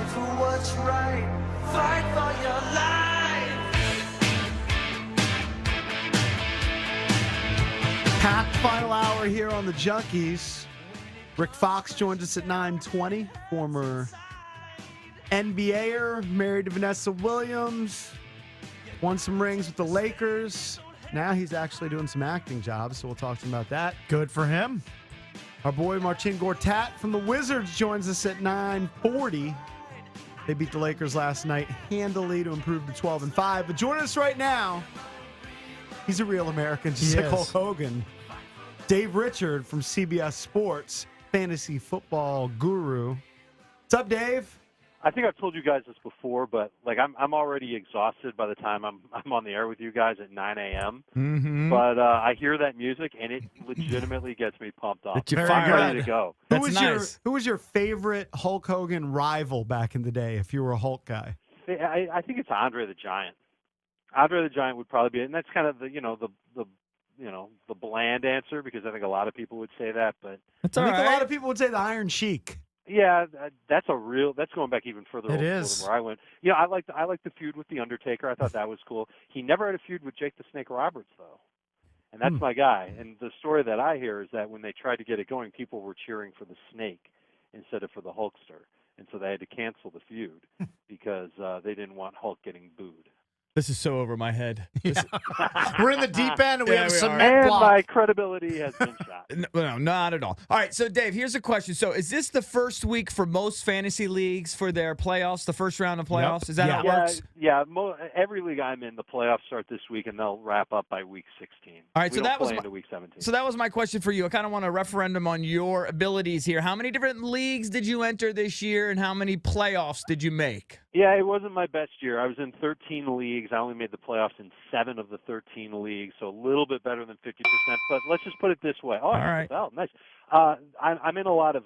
for what's right. Fight for your life. Packed final hour here on the Junkies. Rick Fox joins us at 9:20. Former NBAer, married to Vanessa Williams. Won some rings with the Lakers. Now he's actually doing some acting jobs, so we'll talk to him about that. Good for him. Our boy Marcin Gortat from the Wizards joins us at 9:40. They beat the Lakers last night handily to improve to 12-5. But joining us right now, he's a real American, just like Hulk Hogan. Dave Richard from CBS Sports, fantasy football guru. What's up, Dave? I think I've told you guys this before, but like I'm already exhausted by the time I'm on the air with you guys at 9 a.m. Mm-hmm. But I hear that music and it legitimately gets me pumped up. You're I'm ready to go. Who was your favorite Hulk Hogan rival back in the day? If you were a Hulk guy, I think it's Andre the Giant. Andre the Giant would probably be, and that's kind of the the bland answer because I think a lot of people would say that, but That's I all think right. a lot of people would say the Iron Sheik. yeah, that's going back even further It than is. where I went. Yeah, I like the feud with the Undertaker. I thought that was cool. He never had a feud with Jake the Snake Roberts though, and that's my guy. And the story that I hear is that when they tried to get it going, people were cheering for the Snake instead of for the Hulkster, and so they had to cancel the feud because they didn't want Hulk getting booed. This is so over my head. We're in the deep end, and we Yeah, have a we are. cement And block. my credibility has been shot. No, not at all. All right, so Dave, here's a question. So is this the first week for most fantasy leagues for their playoffs, the first round of playoffs? Is that how it works? Yeah. Every league I'm in, the playoffs start this week, and they'll wrap up by week 16. All right, we so don't that was play my- into week 17. So that was my question for you. I kind of want a referendum on your abilities here. How many different leagues did you enter this year, and how many playoffs did you make? Yeah, it wasn't my best year. I was in 13 leagues. I only made the playoffs in 7 of the 13 leagues, so a little bit better than 50%. But let's just put it this way. Oh, All right. Oh, nice. I'm in a lot of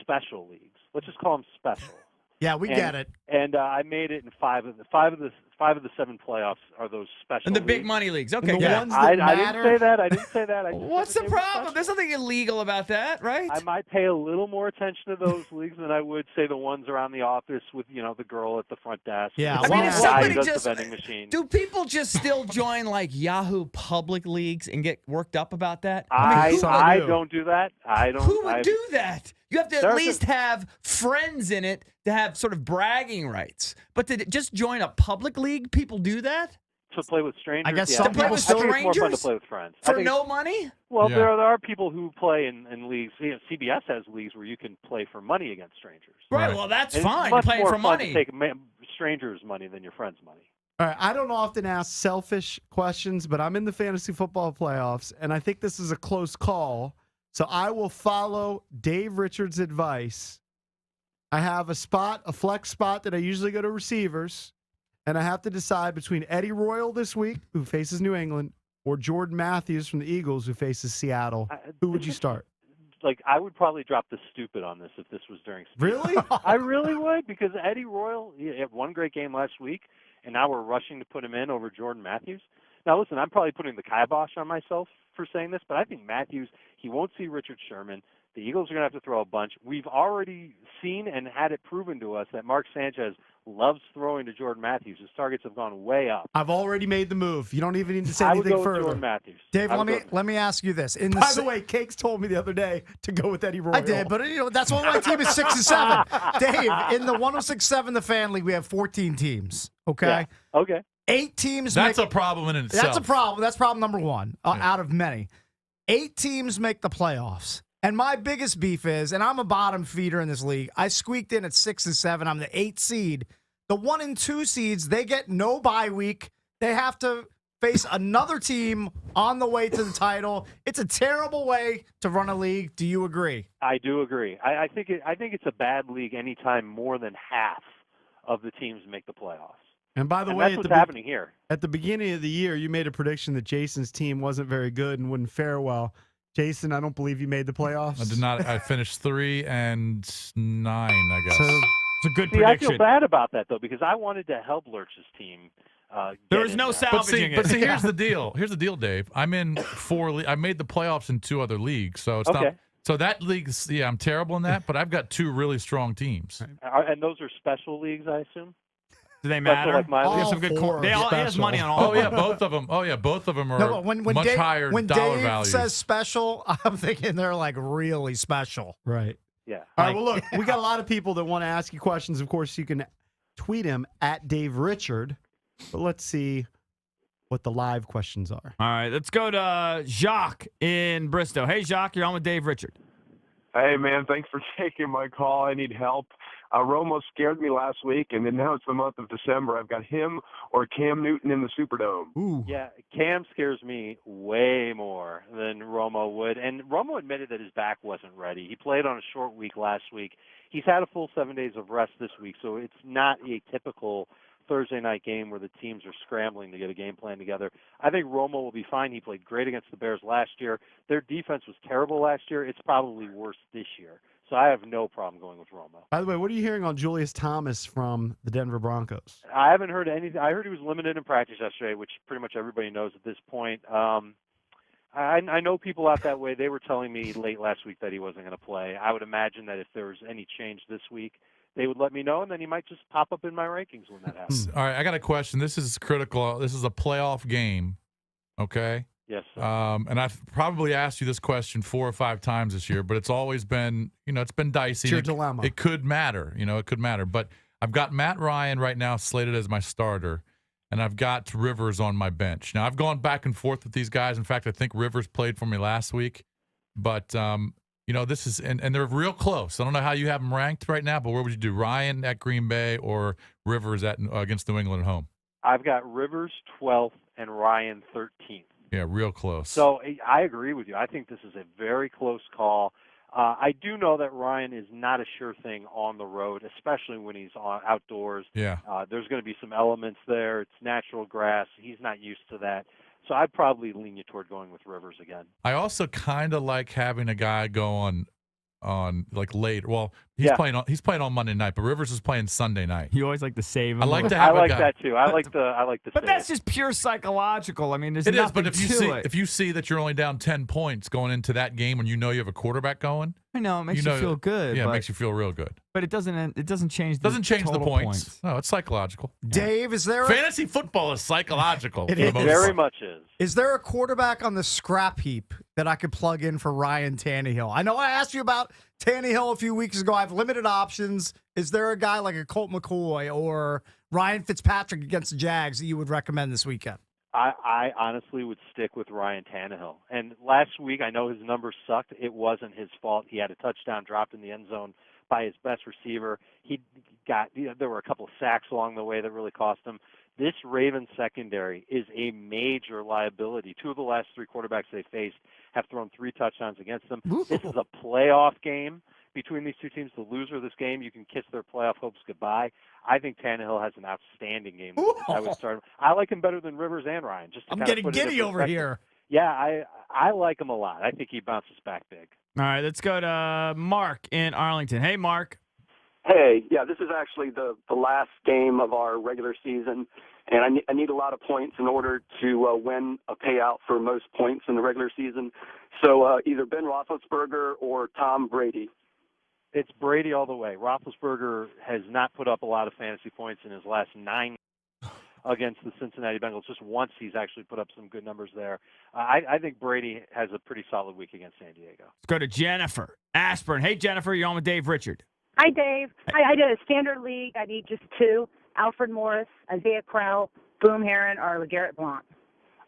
special leagues. Let's just call them special. Yeah, we get it. And I made it in 5 of the 7 playoffs are those special. And the big leagues. money leagues. Okay, And the good. ones that I didn't matter. say that. I didn't say that. I just What's said the that they were problem? special. There's nothing illegal about that, right? I might pay a little more attention to those leagues than I would say the ones around the office with the girl at the front desk. Yeah, and I mean, the if guy somebody who does just- the vending machine. Do people just still join like Yahoo public leagues and get worked up about that? I who- don't do that. I don't. Who would I- do that? You have to at There's least have friends in it to have sort of bragging rights. But to just join a public league, people do that to play with strangers? I guess yeah. some I think people it's still- more fun to Strangers? play with friends. I for think- no money? Well, Yeah. there are people who play in leagues. CBS has leagues where you can play for money against strangers. Right. Right. Well, that's And it's fine. much Playing more for fun money. to take strangers' money than your friends' money. All right, I don't often ask selfish questions, but I'm in the fantasy football playoffs, and I think this is a close call. So I will follow Dave Richards' advice. I have a flex spot that I usually go to receivers, and I have to decide between Eddie Royal this week, who faces New England, or Jordan Matthews from the Eagles, who faces Seattle. Who would you start? Like, I would probably drop the stupid on this if this was during season. Really? I really would, because Eddie Royal, he had one great game last week, and now we're rushing to put him in over Jordan Matthews. Now, listen, I'm probably putting the kibosh on myself for saying this, but I think Matthews, he won't see Richard Sherman. The Eagles are going to have to throw a bunch. We've already seen and had it proven to us that Mark Sanchez loves throwing to Jordan Matthews. His targets have gone way up. I've already made the move. You don't even need to say I would anything go with further. Jordan Matthews. Dave, I let would go- me ask you this. By the way, Cakes told me the other day to go with Eddie Royal. I did, but that's why my team is 6 and 7. Dave, in the 106.7 The Fan League, we have 14 teams. Okay, Yeah. Okay. 8 teams. That's make a problem in itself. That's a problem. That's problem number one Yeah. out of many. 8 teams make the playoffs. And my biggest beef is, and I'm a bottom feeder in this league, I squeaked in at 6 and 7. I'm the 8th seed. The 1 and 2 seeds, they get no bye week. They have to face another team on the way to the title. It's a terrible way to run a league. Do you agree? I do agree. I think it's a bad league anytime more than half of the teams make the playoffs. And by the And way, that's at what's the, happening here. at the beginning of the year, you made a prediction that Jason's team wasn't very good and wouldn't fare well. Jason, I don't believe you made the playoffs. I did not. I finished 3 and 9, I guess. So It's a good See, I prediction. feel bad about that, though, because I wanted to help Lurch's team. There get was in no there. salvaging but see, it. here's the deal. Here's the deal, Dave. I'm in 4. I made the playoffs in 2 other leagues, so it's Okay. So that league's, yeah, I'm terrible in that, but I've got two really strong teams. And those are special leagues, I assume? Do they Special matter? like my They have league? some good All corn. They four all are he has money on all. Oh of yeah, them. both of them. Oh yeah, both of them are No, but when much Dave, higher when dollar Dave values. says special, I'm thinking they're like really special. Right. Yeah. All right. Well, look, we got a lot of people that want to ask you questions. Of course, you can tweet him at Dave Richard. But let's see what the live questions are. All right, let's go to Jacques in Bristol. Hey, Jacques, you're on with Dave Richard. Hey, man, thanks for taking my call. I need help. Romo scared me last week, and then now it's the month of December. I've got him or Cam Newton in the Superdome. Ooh. Yeah, Cam scares me way more than Romo would. And Romo admitted that his back wasn't ready. He played on a short week last week. He's had a full 7 days of rest this week, so it's not a typical Thursday night game where the teams are scrambling to get a game plan together. I think Romo will be fine. He played great against the Bears last year. Their defense was terrible last year. It's probably worse this year. So I have no problem going with Romo. By the way, what are you hearing on Julius Thomas from the Denver Broncos? I haven't heard anything. I heard he was limited in practice yesterday, which pretty much everybody knows at this point. I know people out that way. They were telling me late last week that he wasn't going to play. I would imagine that if there was any change this week, they would let me know, and then he might just pop up in my rankings when that happens. All right, I got a question. This is critical. This is a playoff game, okay? Yes, sir. And I've probably asked you this question 4 or 5 times this year, but it's always been, it's been dicey. It's your dilemma. It could matter, it could matter. But I've got Matt Ryan right now slated as my starter, and I've got Rivers on my bench. Now, I've gone back and forth with these guys. In fact, I think Rivers played for me last week. But, this is – and they're real close. I don't know how you have them ranked right now, but where would you do, Ryan at Green Bay or Rivers against New England at home? I've got Rivers 12th and Ryan 13th. Yeah, real close. So I agree with you. I think this is a very close call. I do know that Ryan is not a sure thing on the road, especially when he's outdoors. Yeah. There's going to be some elements there. It's natural grass. He's not used to that. So I'd probably lean you toward going with Rivers again. I also kind of like having a guy go on like late. Well, he's playing on Monday night, but Rivers is playing Sunday night. You always like to save him. I like to have I like a guy. that too. I like the. But that's just pure psychological. I mean, there's It is, nothing but if you see that you're only down 10 points going into that game and you know you have a quarterback going, I know it makes you feel good. Yeah, but, it makes you feel real good. But it doesn't change. Doesn't change the total points. No, it's psychological. Dave, is there Fantasy football is psychological. It for the is. most very part. much is. Is there a quarterback on the scrap heap that I could plug in for Ryan Tannehill? I know I asked you about Tannehill a few weeks ago. I have limited options. Is there a guy like a Colt McCoy or Ryan Fitzpatrick against the Jags that you would recommend this weekend? I honestly would stick with Ryan Tannehill. And last week, I know his numbers sucked. It wasn't his fault. He had a touchdown dropped in the end zone by his best receiver. There were a couple of sacks along the way that really cost him. This Ravens secondary is a major liability. 2 of the last 3 quarterbacks they faced have thrown 3 touchdowns against them. Ooh. This is a playoff game between these two teams. The loser of this game, you can kiss their playoff hopes goodbye. I think Tannehill has an outstanding game. I would start him. I like him better than Rivers and Ryan. I'm getting giddy over here. Yeah, I like him a lot. I think he bounces back big. All right, let's go to Mark in Arlington. Hey, Mark. Hey, yeah, this is actually the last game of our regular season, and I need a lot of points in order to win a payout for most points in the regular season. So either Ben Roethlisberger or Tom Brady. It's Brady all the way. Roethlisberger has not put up a lot of fantasy points in his last 9 against the Cincinnati Bengals. Just once he's actually put up some good numbers there. I think Brady has a pretty solid week against San Diego. Let's go to Jennifer Aspirin. Hey, Jennifer, you're on with Dave Richard. Hi, Dave. I did a standard league. I need just 2. Alfred Morris, Isaiah Crowell, Boom Herron, or LeGarrette Blount.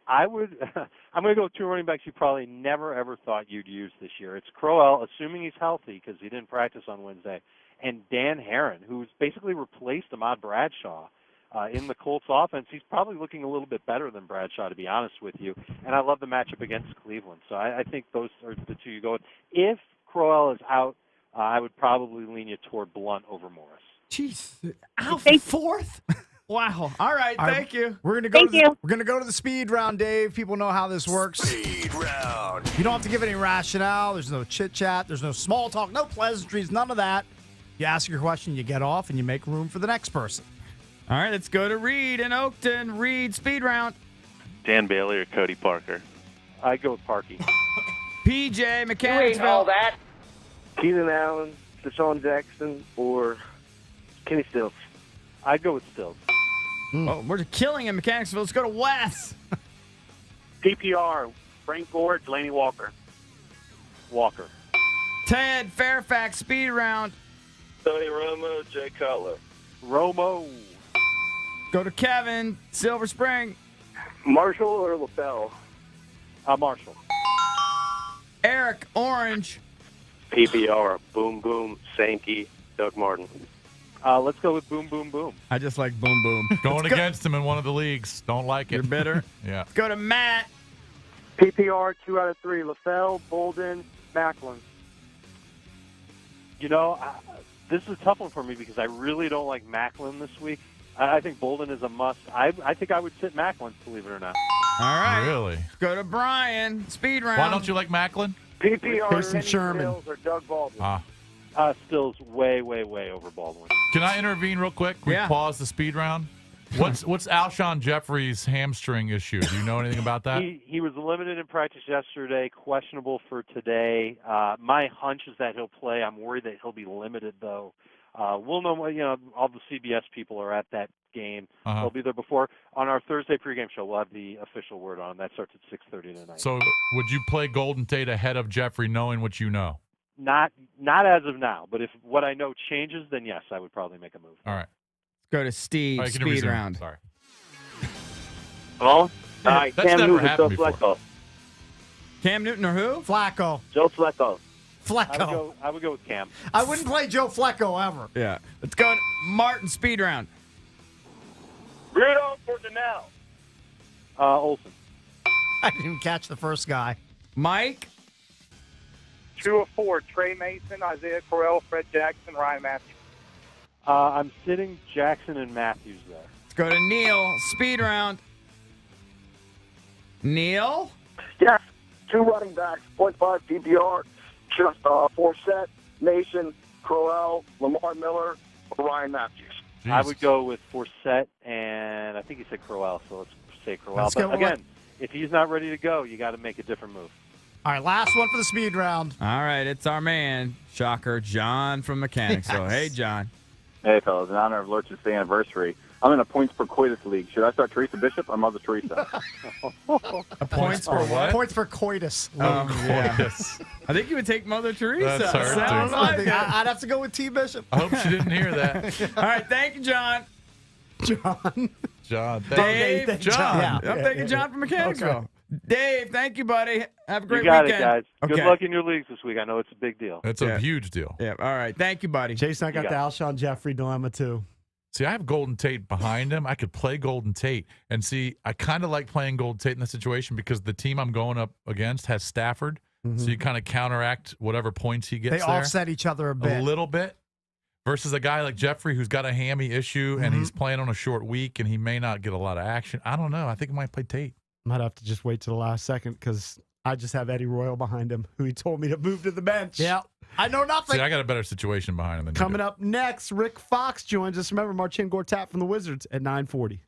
I'm going to go with 2 running backs you probably never, ever thought you'd use this year. It's Crowell, assuming he's healthy because he didn't practice on Wednesday, and Dan Herron, who's basically replaced Ahmad Bradshaw in the Colts offense. He's probably looking a little bit better than Bradshaw, to be honest with you, and I love the matchup against Cleveland. So I think those are the 2 you go with. If Crowell is out, I would probably lean you toward Blunt over Morris. Jeez, Alfred 4th? Wow. All right, thank you. We're gonna go. We're gonna go to the speed round, Dave. People know how this works. Speed round. You don't have to give any rationale. There's no chit chat. There's no small talk. No pleasantries. None of that. You ask your question, you get off, and you make room for the next person. All right, let's go to Reed in Oakton. Reed, speed round. Dan Bailey or Cody Parker? I go with Parkey. PJ, Mechanicsville. that. Keenan Allen, Deshaun Jackson, or Kenny Stills? I'd go with Stills. Oh, we're killing in Mechanicsville. Let's go to Wes. PPR, Frank Gore, Delaney Walker. Walker. Ted, Fairfax, speed round. Tony Romo, Jay Cutler. Romo. Go to Kevin, Silver Spring. Marshall or LaBelle? Marshall. Eric, Orange. PPR, Boom Boom, Sankey, Doug Martin. Let's go with Boom Boom Boom. I just like boom boom. Going against him in one of the leagues. Don't like it. You're bitter. Yeah. Let's go to Matt. PPR, 2 out of 3. LaFell, Bolden, Macklin. You know, this is a tough one for me because I really don't like Macklin this week. I think Bolden is a must. I think I would sit Macklin, believe it or not. All right. Really? Let's go to Brian. Speed round. Why don't you like Macklin? PPR, Pearson Kenny Sherman. Stills or Doug Baldwin. Stills way, way, way over Baldwin. Can I intervene real quick? We Yeah. pause the speed round. What's Alshon Jeffrey's hamstring issue? Do you know anything about that? He was limited in practice yesterday, questionable for today. My hunch is that he'll play. I'm worried that he'll be limited, though. We'll know, all the CBS people are at that game. They'll be there before. On our Thursday pregame show, we'll have the official word on. That starts at 6:30 tonight. So would you play Golden Tate ahead of Jeffrey knowing what you know? Not as of now, but if what I know changes, then yes, I would probably make a move. All right. Let's go to Steve. All right, can you Speed resume? round. Sorry. Hello? That's Cam never Newton, Joe happened before. Flacco. Cam Newton or who? Flacco. Joe Flacco. Flacco. I would go with Cam. I wouldn't play Joe Flacco ever. Yeah. Let's go to Martin. Speed round. Rudolph or Donnell? Olsen. I didn't catch the first guy. Mike. 2 of 4. Trey Mason, Isaiah Correll, Fred Jackson, Ryan Matthews. I'm sitting Jackson and Matthews there. Let's go to Neil. Speed round. Neil. Yes, 2 running backs, 0.5 PPR, just Forsett, Mason, Crowell, Lamar Miller, or Ryan Matthews. I would go with Forsett, and I think he said Crowell, so let's say Crowell. Let's But go again, if he's not ready to go, you got to make a different move. All right, last one for the speed round. All right. It's our man, shocker, John from Mechanicsville. Yes. Hey, John. Hey, fellas, in honor of Lurch's anniversary, I'm in a points per coitus league. Should I start Teresa Bishop or Mother Teresa? Points for what? Points for coitus. Yeah. Yes. I think you would take Mother Teresa. That's her, Sounds too. like it. I'd have to go with T. Bishop. I hope she didn't hear that. All right. Thank you, John. John. John, Dave. thank John. Yeah. I'm taking John from Mechanicsville. Dave, thank you, buddy. Have a great You got weekend. it, guys. Okay. Good luck in your leagues this week. I know it's a big deal. It's a huge deal. Yeah. All right. Thank you, buddy. Jason, I got You the got Alshon Jeffrey dilemma too. See, I have Golden Tate behind him. I could play Golden Tate. And see, I kind of like playing Golden Tate in this situation because the team I'm going up against has Stafford. So you kind of counteract whatever points he gets They there. offset each other a bit. A little bit. Versus a guy like Jeffrey who's got a hammy issue and he's playing on a short week and he may not get a lot of action. I don't know. I think I might play Tate. Might have to just wait to the last second because I just have Eddie Royal behind him, who he told me to move to the bench. Yeah. I know nothing. See, I got a better situation behind him than you Coming do. up next, Rick Fox joins us. Remember, Marcin Gortat from the Wizards at 9:40.